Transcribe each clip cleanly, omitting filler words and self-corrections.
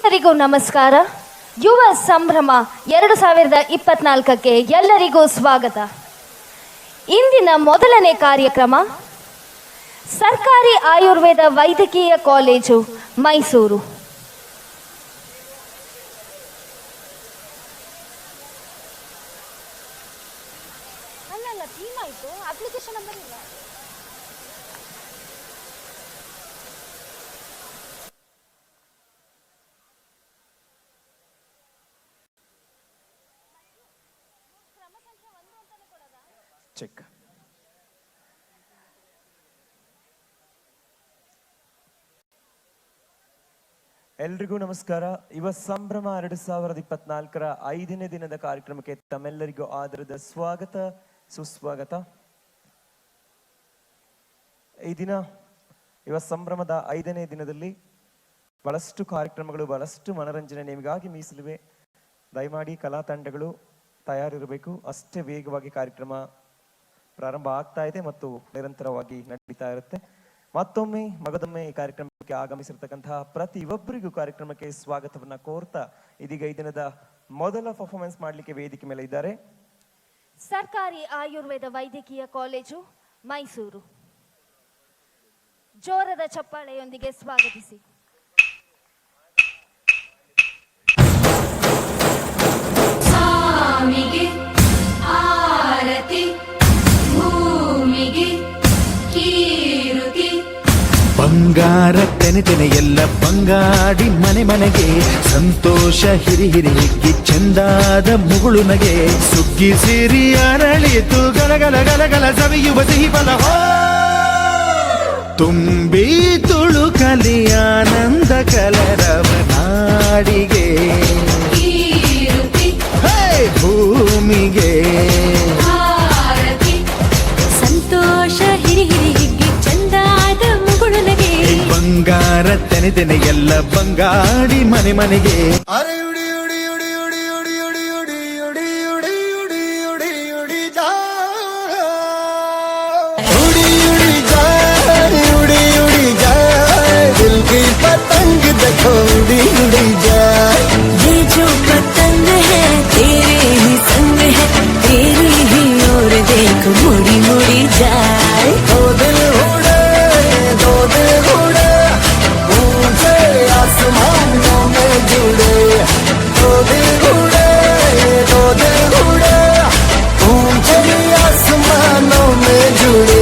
ಎಲ್ಲರಿಗೂ ನಮಸ್ಕಾರ. ಯುವ ಸಂಭ್ರಮ 2024ಕ್ಕೆ ಎಲ್ಲರಿಗೂ ಸ್ವಾಗತ. ಇಂದಿನ ಮೊದಲನೇ ಕಾರ್ಯಕ್ರಮ ಸರ್ಕಾರಿ ಆಯುರ್ವೇದ ವೈದ್ಯಕೀಯ ಕಾಲೇಜು ಮೈಸೂರು. ಚೆಕ್. ಎಲ್ರಿಗೂ ನಮಸ್ಕಾರ. ಯುವ ಸಂಭ್ರಮ 2024ರ 5ನೇ ದಿನದ ಕಾರ್ಯಕ್ರಮಕ್ಕೆ ತಮ್ಮೆಲ್ಲರಿಗೂ ಆದರದ ಸ್ವಾಗತ, ಸುಸ್ವಾಗತ. ಈ ದಿನ ಯುವ ಸಂಭ್ರಮದ 5ನೇ ದಿನದಲ್ಲಿ ಬಹಳಷ್ಟು ಕಾರ್ಯಕ್ರಮಗಳು, ಬಹಳಷ್ಟು ಮನರಂಜನೆ ನಿಮಗಾಗಿ ಮೀಸಲಿವೆ. ದಯಮಾಡಿ ಕಲಾ ತಂಡಗಳು ತಯಾರಿರಬೇಕು. ಅಷ್ಟೇ ವೇಗವಾಗಿ ಕಾರ್ಯಕ್ರಮ ಪ್ರಾರಂಭ ಆಗ್ತಾ ಇದೆ ಮತ್ತು ನಿರಂತರವಾಗಿ ನಡೀತಾ ಇರುತ್ತೆ. ಮತ್ತೊಮ್ಮೆ ಮಗದೊಮ್ಮೆ ಈ ಕಾರ್ಯಕ್ರಮಕ್ಕೆ ಆಗಮಿಸಿರ್ತಕ್ಕಂತಹ ಪ್ರತಿಯೊಬ್ಬರಿಗೂ ಕಾರ್ಯಕ್ರಮಕ್ಕೆ ಸ್ವಾಗತವನ್ನ ಕೋರ್ತಾ ಇದೀಗ ಈ ದಿನದ ಮೊದಲ ಪರ್ಫಾರ್ಮೆನ್ಸ್ ಮಾಡಲಿಕ್ಕೆ ವೇದಿಕೆ ಮೇಲೆ ಇದ್ದಾರೆ ಸರ್ಕಾರಿ ಆಯುರ್ವೇದ ವೈದ್ಯಕೀಯ ಕಾಲೇಜು ಮೈಸೂರು. ಜೋರದ ಚಪ್ಪಾಳೆಯೊಂದಿಗೆ ಸ್ವಾಗತಿಸಿ. ಸ್ವಾಮಿಗೆ ಆರತಿ, ಭೂಮಿಗೆ ಕೀರುತಿ. ಬಂಗಾರ ತೆನೆ ಎಲ್ಲ ಬಂಗಾಡಿ ಮನೆ ಮನೆಗೆ ಸಂತೋಷ ಹಿರಿ ಹಿರಿ ಹಿಗ್ಗಿ ಚಂದಾದ ಮುಗುಳು ನಗೆ ಸುಗ್ಗಿ ಸಿರಿ ಅರಳಿತು ಗಲಗಲ ಗಲಗಲ ಸವಿಯುವ ಸಿಹಿ ಫಲ ತುಂಬಿ ತುಳುಕಲಿ ಆನಂದ ಕಲರವ ನಾಡಿಗೆ ಭೂಮಿಗೆ ಸಂತೋಷ ಹಿರಿ ಹಿರಿ ಹಿಗ್ಗಿ ಚಂದಾದ ಮುಗುಳು ನಗೆ ಬಂಗಾರ ತೆನೆ ಎಲ್ಲ ಬಂಗಾಡಿ ಮನೆ ಮನೆಗೆ पतंग देखो उड़ी उड़ी जाए, ये जो पतंग है तेरे ही संग है, तेरी ही ओर देख मुड़ी मुड़ी जाए. दो दिल उड़े ऊंचे आसमानों में जुड़े, दो दिल उड़े ऊंचे आसमानों में जुड़े.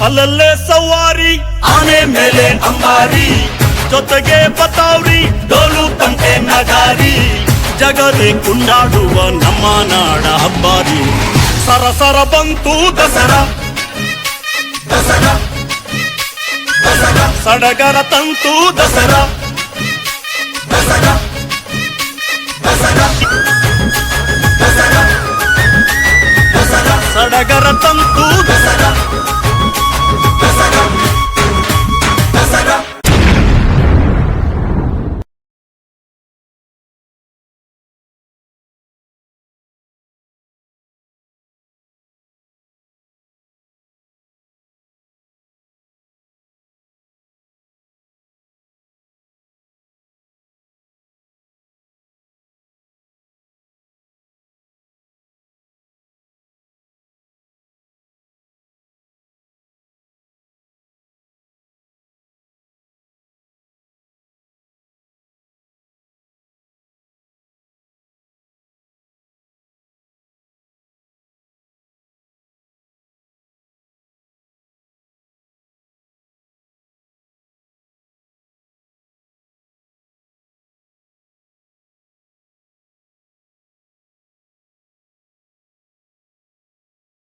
ಅಲ್ಲಲ್ಲೇ ಸವಾರಿ ಆನೆ ಮೇಲೆ ಅಂಬಾರಿ ಜೊತೆಗೆ ಬತಾವ್ರಿ ಡೋಲು ತಂಟೆ ನಗಾರಿ ಜಗದೇ ಕುಂಡಾಡುವ ನಮ್ಮ ನಾಡ ಹಬ್ಬಾರಿ ಸರಸರ ಬಂತು ದಸರಾ ದಸರಾ ದಸರಾ ಸಡಗರ ತಂತು ದಸರಾ ದಸರಾ ದಸರಾ ದಸರಾ ದಸರಾ ಸಡಗರ ತಂತು